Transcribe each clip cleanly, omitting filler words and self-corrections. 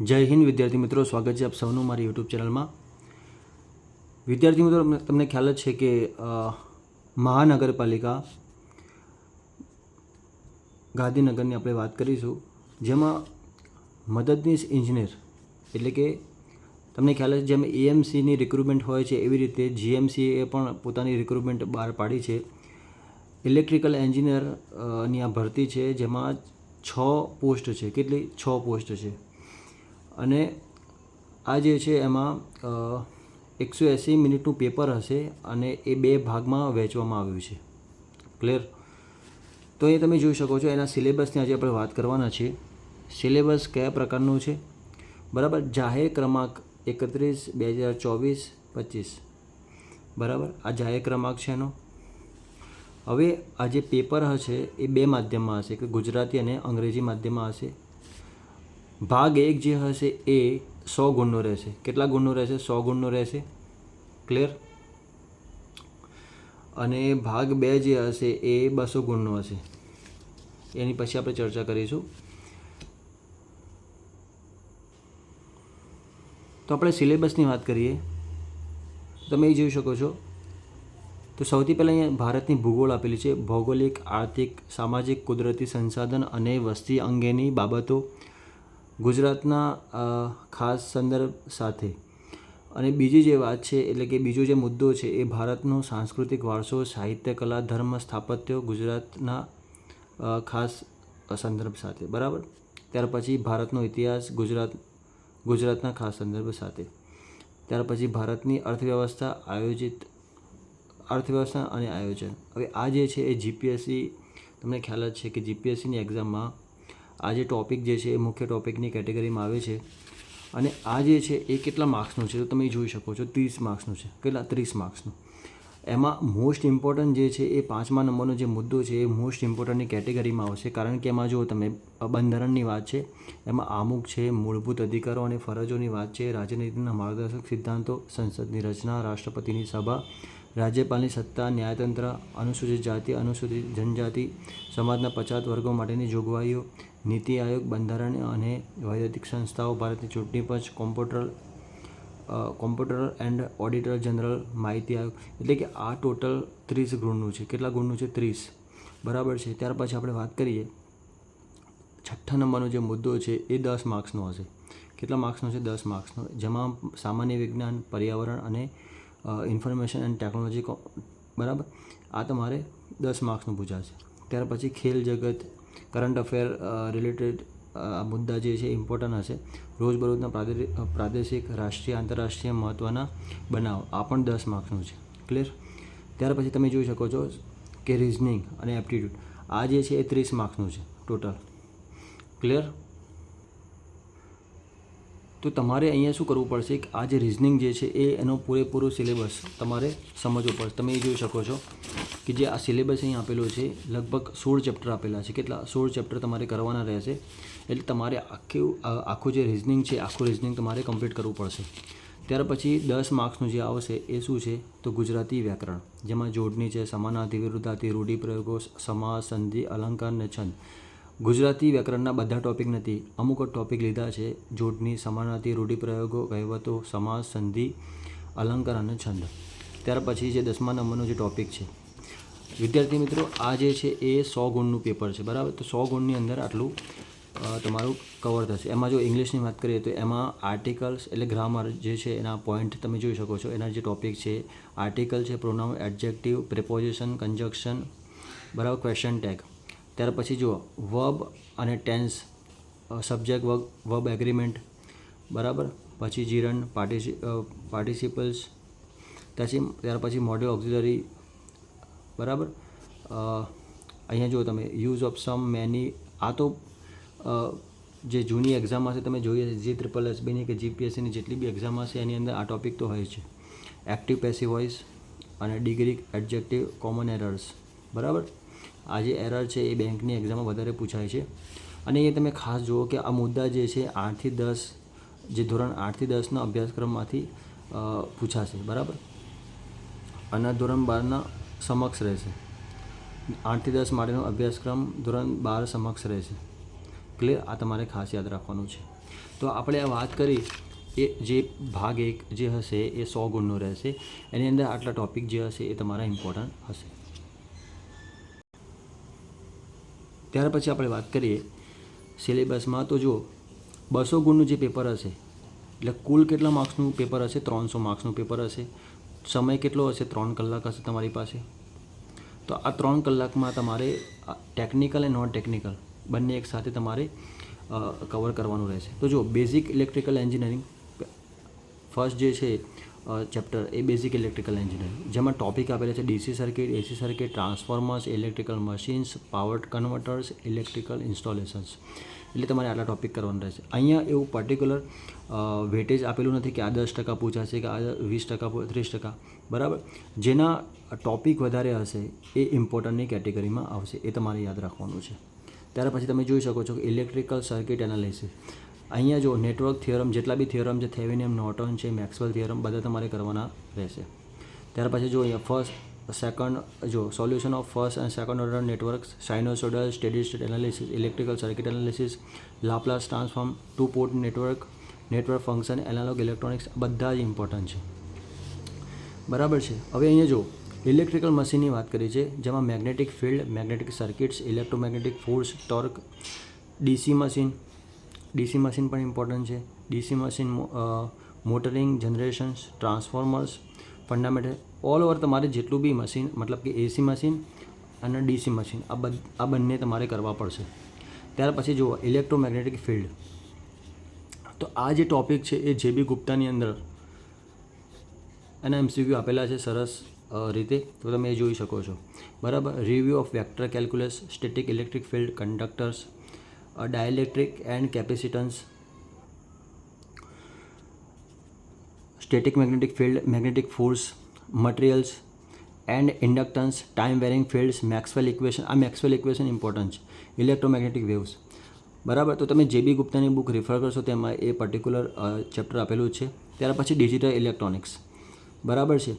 જય હિન્દ વિદ્યાર્થી મિત્રો, સ્વાગત છે આપ સૌનું મારી યુટ્યુબ ચેનલમાં. વિદ્યાર્થી મિત્રો, તમને ખ્યાલ જ છે કે મહાનગરપાલિકા ગાંધીનગરની આપણે વાત કરીશું, જેમાં મદદનીશ ઇન્જિનિયર એટલે કે તમને ખ્યાલ છે જેમ એએમસીની રિક્રુટમેન્ટ હોય છે એવી રીતે જીએમસીએ પણ પોતાની રિક્રુટમેન્ટ બહાર પાડી છે. ઇલેક્ટ્રિકલ એન્જિનિયરની આ ભરતી છે, જેમાં 6 પોસ્ટ છે. કેટલી? 6 પોસ્ટ છે. અને આ જે છે એમાં 180 મિનિટનું પેપર હશે અને એ 2 ભાગમાં વહેંચવામાં આવ્યું છે. ક્લિયર? તો એ તમે જોઈ શકો છો. એના સિલેબસની આજે આપણે વાત કરવાના છીએ. સિલેબસ કયા પ્રકારનું છે? બરાબર. જાહેર ક્રમાંક 31/2024-25. બરાબર. આ જાહેર ક્રમાંક છે એનો. હવે આ જે પેપર હશે એ 2 માધ્યમમાં હશે, કે ગુજરાતી અને અંગ્રેજી માધ્યમમાં હશે. ભાગ 1 જે હશે એ 100 ગુણનો રહેશે. કેટલા ગુણનો રહેશે? 100 ગુણનો રહેશે. ક્લિયર? અને ભાગ 2 જે હશે એ 200 ગુણનો હશે. એની પછી આપણે ચર્ચા કરીશું. તો આપણે સિલેબસની વાત કરીએ. તમે એ જોઈ શકો છો. તો સૌથી પહેલાં અહીંયા ભારતની ભૂગોળ આપેલી છે. ભૌગોલિક, આર્થિક, સામાજિક, કુદરતી સંસાધન અને વસ્તી અંગેની બાબતો ગુજરાતના ખાસ સંદર્ભ સાથે. અને બીજી જે વાત છે, એટલે કે બીજો જે મુદ્દો છે એ ભારતનો સાંસ્કૃતિક વારસો, સાહિત્ય, કલા, ધર્મ, સ્થાપત્ય ગુજરાતના ખાસ સંદર્ભ સાથે. બરાબર. ત્યાર પછી ભારતનો ઇતિહાસ ગુજરાતના ખાસ સંદર્ભ સાથે. ત્યાર પછી ભારતની અર્થવ્યવસ્થા અને આયોજન. હવે આ જે છે એ જીપીએસસી, તમને ખ્યાલ જ છે કે જીપીએસસીની એક્ઝામમાં આ જે ટૉપિક જે છે એ મુખ્ય ટૉપિકની કેટેગરીમાં આવે છે. અને આ જે છે એ કેટલા માર્ક્સનું છે? તો તમે જોઈ શકો છો 30 માર્ક્સનું છે. કેટલા? 30 માર્ક્સનું. એમાં મોસ્ટ ઇમ્પોર્ટન્ટ જે છે એ 5મા નંબરનો જે મુદ્દો છે એ મોસ્ટ ઇમ્પોર્ટન્ટની કેટેગરીમાં આવશે. કારણ કે એમાં જો તમે બંધારણની વાત છે, એમાં આમુખ છે, મૂળભૂત અધિકારો અને ફરજોની વાત છે, રાજનીતિના માર્ગદર્શક સિદ્ધાંતો, સંસદની રચના, રાષ્ટ્રપતિની સભા, રાજ્યપાલની સત્તા, ન્યાયતંત્ર, અનુસૂચિત જાતિ, અનુસૂચિત જનજાતિ સમાજના પછાત વર્ગો માટેની જોગવાઈઓ, નીતિ આયોગ, બંધારણ અને વૈધાનિક સંસ્થાઓ, ભારતની ચૂંટણી પંચ, કોમ્પ્યુટર એન્ડ ઓડિટર જનરલ, માહિતી આયોગ. એટલે કે આ ટોટલ 30 ગુણનું છે. કેટલા ગુણનું છે? 30. બરાબર છે. ત્યાર પછી આપણે વાત કરીએ. 6થા નંબરનો જે મુદ્દો છે એ 10 માર્ક્સનો હશે. કેટલા માર્ક્સનો છે? 10 માર્ક્સનો. જેમાં સામાન્ય વિજ્ઞાન, પર્યાવરણ અને ઇન્ફોર્મેશન એન્ડ ટેકનોલોજી. બરાબર. આ તમારે 10 માર્ક્સનું પૂછાશે. ત્યાર પછી ખેલ જગત, કરંટ અફેર રિલેટેડ આ મુદ્દા જે છે ઇમ્પોર્ટન્ટ હશે. રોજબરોજના પ્રાદેશિક, રાષ્ટ્રીય, આંતરરાષ્ટ્રીય મહત્ત્વના બનાવ. આ પણ 10 માર્ક્સનું છે. ક્લિયર? ત્યાર પછી તમે જોઈ શકો છો કે રિઝનિંગ અને એપ્ટિટ્યૂડ આ જે છે એ 30 માર્ક્સનું છે ટોટલ. ક્લિયર? તો તમારે અહીંયા શું કરવું પડશે કે આ જે રિઝનિંગ જે છે એ એનો પૂરેપૂરો સિલેબસ તમારે સમજવો પડશે. તમે એ જોઈ શકો છો કે જે આ સિલેબસ અહીં આપેલો છે લગભગ 16 ચેપ્ટર આપેલા છે. કેટલા? 16 ચેપ્ટર તમારે કરવાના રહેશે. એટલે તમારે આખું જે રિઝનિંગ છે આખું રિઝનિંગ તમારે કમ્પ્લીટ કરવું પડશે. ત્યાર પછી 10 માર્ક્સનું જે આવશે એ શું છે? તો ગુજરાતી વ્યાકરણ, જેમાં જોડણી છે, સમાનાર્થી, વિરુદ્ધાર્થી, રૂઢિપ્રયોગો, સમાસ, સંધિ, અલંકાર અને છંદ. ગુજરાતી વ્યાકરણના બધા ટૉપિક નથી, અમુક જ ટૉપિક લીધા છે. જોડણી, સમાનાર્થી, રૂઢિપ્રયોગો, કહેવતો, સમાસ, સંધિ, અલંકાર અને છંદ. ત્યાર પછી જે 10મા નંબરનો જે ટૉપિક છે વિદ્યાર્થી મિત્રો, આ જે છે એ 100 ગુણનું પેપર છે. બરાબર. તો 100 ગુણની અંદર આટલું તમારું કવર થશે. એમાં જો ઇંગ્લિશની વાત કરીએ તો એમાં આર્ટિકલ્સ એટલે ગ્રામર જે છે એના પોઈન્ટ તમે જોઈ શકો છો. એના જે ટૉપિક છે આર્ટિકલ છે, પ્રોનાઉન, એડજેક્ટિવ, પ્રિપોઝિશન, કન્જક્શન. બરાબર. Question tag. ત્યાર પછી જુઓ વર્બ અને ટેન્સ, સબ્જેક્ટ વર્બ એગ્રીમેન્ટ. બરાબર. પછી જીરન, પાર્ટિસિપલ્સ. ત્યાર પછી મોડલ ઓક્ઝિલરી. બરાબર. અહીંયા જુઓ તમે યુઝ ઓફ સમ, મેની. આ તો જે જૂની એક્ઝામ હશે તમે જોઈએ GSSBની કે જીપીએસસીની જેટલી બી એક્ઝામ હશે એની અંદર આ ટૉપિક તો હોય છે. એક્ટિવ પેસિવ વોઇસ અને ડિગ્રી, એડજેક્ટિવ, કોમન એરર્સ. બરાબર. આ જે એરર છે એ બેંકની એક્ઝામમાં વધારે પૂછાય છે. અને એ તમે ખાસ જુઓ કે આ મુદ્દા જે છે 8 થી 10 જે ધોરણ 8 થી 10ના અભ્યાસક્રમમાંથી પૂછાશે. બરાબર. અને ધોરણ 12ના સમક્ષ રહેશે. 8 થી 10 માટેનો અભ્યાસક્રમ ધોરણ 12 સમક્ષ રહેશે. ક્લિયર? આ તમારે ખાસ યાદ રાખવાનું છે. તો આપણે આ વાત કરી એ જે ભાગ 1 જે હશે એ 100 ગુણનો રહેશે. એની અંદર આટલા ટૉપિક જે હશે એ તમારા ઇમ્પોર્ટન્ટ હશે. ત્યાર પછી આપણે વાત કરીએ સિલેબસમાં. તો જો 200 ગુણનું જે પેપર હશે એટલે કુલ કેટલા માર્ક્સનું પેપર હશે? 300 માર્ક્સનું પેપર હશે. સમય કેટલો હશે? 3 કલાક હશે તમારી પાસે. તો આ 3 કલાકમાં તમારે ટેકનિકલ અને નોન ટેકનિકલ બંને એક સાથે તમારે કવર કરવાનું રહેશે. તો જો બેઝિક ઇલેક્ટ્રિકલ એન્જિનિયરિંગ ફર્સ્ટ જે છે ચેપ્ટર એ બેઝિક ઇલેક્ટ્રિકલ એન્જિનિયરિંગ, જેમાં ટોપિક આપેલા છે DC circuit, AC circuit, transformers, electrical machines, power converters, electrical installations. એટલે તમારે આટલા ટોપિક કરવાનું રહેશે. અહીંયા એવું પર્ટિક્યુલર વેટેજ આપેલું નથી કે આ 10% પૂછાશે કે આ 20%, 30%, બરાબર. જેના ટોપિક વધારે હશે એ ઇમ્પોર્ટન્ટની કેટેગરીમાં આવશે. એ તમારે યાદ રાખવાનું છે. ત્યાર પછી તમે જોઈ શકો છો કે ઇલેક્ટ્રિકલ સર્કિટ એનાલિસિસ. અહીંયા જો નેટવર્ક થિયરમ, જેટલા બી થિયરમ છે, થેવેનિયમ, નોર્ટન છે, મેક્સવેલ થિયરમ, બધા તમારે કરવાના રહેશે. ત્યાર પછી જો અહીંયા ફર્સ્ટ સેકન્ડ જો solution of first and second order networks, sinusoidal, steady state analysis, electrical circuit analysis, Laplace transform, 2 port network, network function, analogue electronics, બધા જ ઇમ્પોર્ટન્ટ છે, બરાબર છે. હવે અહીંયા જો ઇલેક્ટ્રિકલ મશીનની વાત કરી છે, જેમાં magnetic field, magnetic circuits, electromagnetic force, torque, DC machine પણ ઇમ્પોર્ટન્ટ છે. DC machine, motoring, generations, transformers, fundamental, all over તમારે જેટલું બી મશીન, મતલબ કે એસી મશીન અને ડીસી મશીન આ બંને તમારે કરવા પડશે. ત્યાર પછી જુઓ ઇલેક્ટ્રોમેગ્નેટિક ફિલ્ડ. તો આ જે ટૉપિક છે એ જે બી ગુપ્તાની અંદર એના એમસીક્યુ આપેલા છે સરસ રીતે, તો તમે એ જોઈ શકો છો, બરાબર. Review of vector calculus, static electric field, conductors, dielectric and capacitance, static magnetic field, magnetic force, materials and inductance, time varying fields, Maxwell equation. આ મેક્સવેલ ઇક્વેશન ઇમ્પોર્ટન્ટ છે. ઇલેક્ટ્રોમેગ્નેટિક વેવ્સ, બરાબર. તો તમે જે બી ગુપ્તાની બુક રિફર કરશો તેમાં એ particular chapter આપેલું જ છે. ત્યાર પછી ડિજિટલ ઇલેક્ટ્રોનિક્સ, બરાબર છે.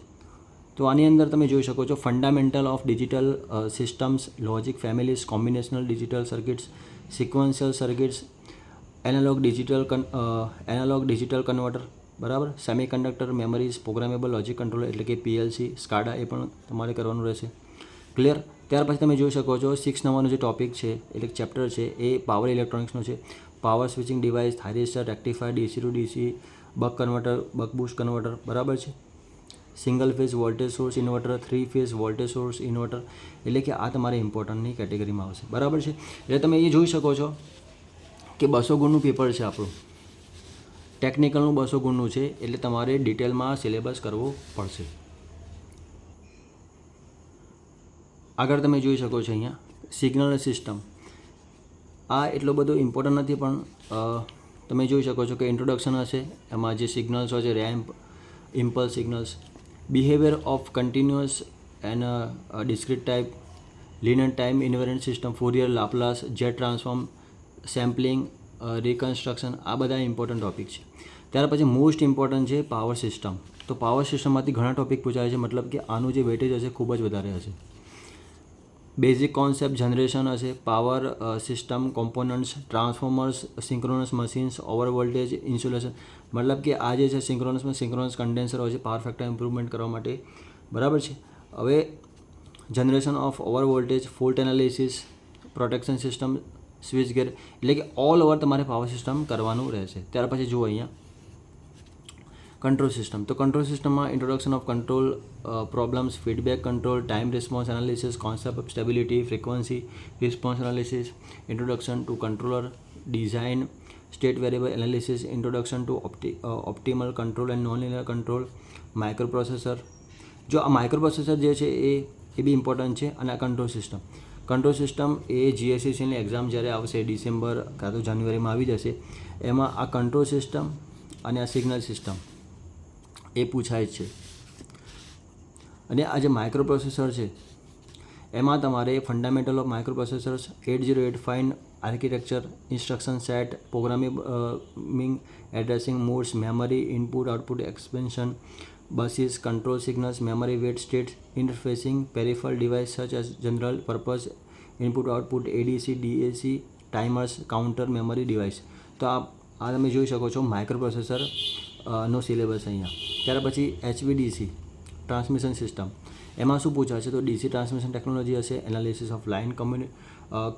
તો આની અંદર તમે જોઈ શકો છો fundamental of digital systems, logic families, combinational digital circuits, sequential circuits, analogue digital converter, બરાબર. Semiconductor, memories, programmable logic controller એટલે કે પીએલસી, સ્કાડા, એ પણ તમારે કરવાનું રહેશે, ક્લિયર. ત્યાર પછી તમે જોઈ શકો છો 6 નંબરનો જે ટોપિક છે એટલે ચેપ્ટર છે એ પાવર ઇલેક્ટ્રોનિક્સનો છે. Power switching device, thyristor, rectifier, DC to DC, buck converter, buck boost converter, બરાબર છે. Single phase voltage source inverter, 3 phase voltage source inverter, એટલે કે આ તમારે ઇમ્પોર્ટન્ટની કેટેગરીમાં આવશે, બરાબર છે. એટલે તમે એ જોઈ શકો છો કે 200 ગુણનું પેપર છે આપણું, ટેકનિકલનું 200 ગુણનું છે, એટલે તમારે ડિટેલમાં સિલેબસ કરવો પડશે. આગળ તમે જોઈ શકો છો અહીંયા સિગ્નલ સિસ્ટમ. આ એટલો બધો ઇમ્પોર્ટન્ટ નથી, પણ તમે જોઈ શકો છો કે ઇન્ટ્રોડક્શન હશે, એમાં જે સિગ્નલ્સ હોય છે, ramp, impulse signals, behaviour of continuous and discrete type, linear time invariant system, Fourier, Laplace, jet transform, sampling, reconstruction, આ બધા ઇમ્પોર્ટન્ટ ટોપિક છે. ત્યાર પછી મોસ્ટ ઇમ્પોર્ટન્ટ છે પાવર સિસ્ટમ. તો પાવર સિસ્ટમમાંથી ઘણા ટોપિક પૂછાય છે, મતલબ કે આનું જે વેટેજ હશે ખૂબ જ વધારે હશે. બેઝિક કોન્સેપ્ટ, જનરેશન હશે, power system components, transformers, synchronous machines, over voltage insulation, મતલબ કે આ જે છે સિંક્રોનસ કન્ડેન્સર હોય છે પાવર ફેક્ટર ઇમ્પ્રુવમેન્ટ કરવા માટે, બરાબર છે. હવે generation of over voltage, fault analysis, protection system, switchgear, એટલે કે ઓલ ઓવર તમારે પાવર સિસ્ટમ કરવાનું રહેશે. ત્યાર પછી જુઓ અહીંયા કંટ્રોલ સિસ્ટમ. તો કંટ્રોલ સિસ્ટમમાં introduction of control problems, feedback control, time response analysis, concept of stability, frequency response analysis, introduction to controller design, state variable analysis, introduction to optimal control and nonlinear control, microprocessor. જો આ micro processor જે છે એ બી important છે. અને આ control system એ જીએસસીસીની exam જ્યારે આવશે December કાં તો જાન્યુઆરીમાં આવી જશે, એમાં આ કંટ્રોલ સિસ્ટમ અને આ સિગ્નલ સિસ્ટમ એ પૂછાય જ છે. અને આ જે માઇક્રો પ્રોસેસર છે એમાં તમારે fundamental of micro processors, 8085 architecture, instruction set, programming, addressing modes, memory, input output expansion, buses, control signals, memory, weight, state, interfacing, peripheral device such as general purpose input output, ADC, DAC, timers, counter, memory device. તો આ તમે જોઈ શકો છો micro processor નો syllabus અહીંયા. ત્યાર પછી HVDC transmission system. એમાં શું પૂછાશે? તો DC ટ્રાન્સમિશન ટેકનોલોજી હશે, analysis of line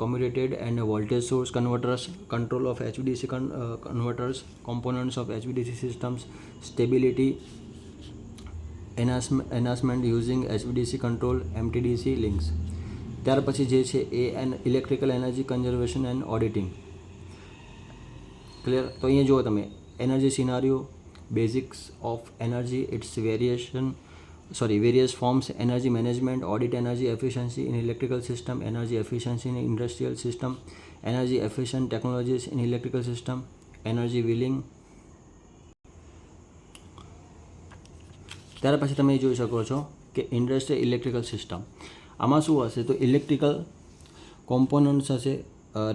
commutated and voltage source converters, control of HVDC converters, components of HVDC systems, stability enhancement using HVDC control, MTDC links. ત્યાર પછી જે છે એ electrical energy conservation and auditing. Clear? તો અહીંયા જુઓ તમે energy scenario, basics of energy, its various forms, energy management, audit energy efficiency in electrical system, energy efficiency in industrial system, energy efficient technologies in electrical system, energy wheeling. ત્યાર પછી તમે જોઈ શકો છો કે ઇન્ડસ્ટ્રીયલ ઇલેક્ટ્રિકલ સિસ્ટમ. આમાં શું હશે? તો ઇલેક્ટ્રિકલ કોમ્પોનન્ટ્સ હશે,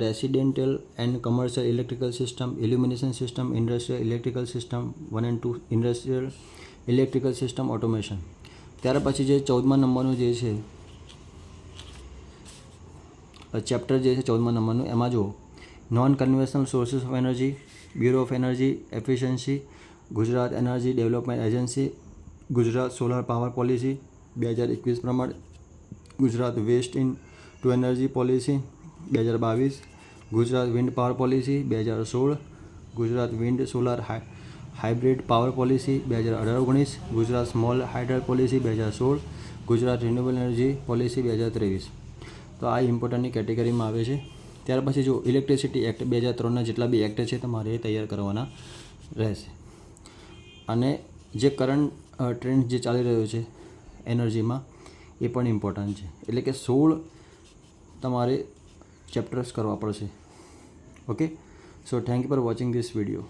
રેસિડેન્ટિયલ and commercial electrical system, illumination system, industrial electrical system 1 and 2, industrial electrical system automation. ત્યાર પછી જે 14મા નંબરનું જે છે ચેપ્ટર જે છે 14મા નંબરનું, એમાં જુઓ non conventional sources of energy, bureau of energy efficiency, Gujarat energy development agency, Gujarat solar power policy 2021 પ્રમાણે, Gujarat waste in to energy policy 2022, Gujarat wind power policy 2016, Gujarat wind solar hybrid power policy 2018-19, Gujarat small hydel policy 2016, Gujarat renewable energy policy 2023. તો આ ઇમ્પોર્ટન્ટની કેટેગરીમાં આવે છે. ત્યાર પછી જો electricity act 2003ના જેટલા બી એક્ટ છે તમારે એ તૈયાર કરવાના રહેશે. અને જે કરંટ ટ્રેન્ડ જે ચાલી રહ્યો છે એનર્જીમાં એ પણ ઇમ્પોર્ટન્ટ છે. એટલે કે 16 તમારે ચેપ્ટર્સ કરવા પડશે. Okay, so thank you for watching this video.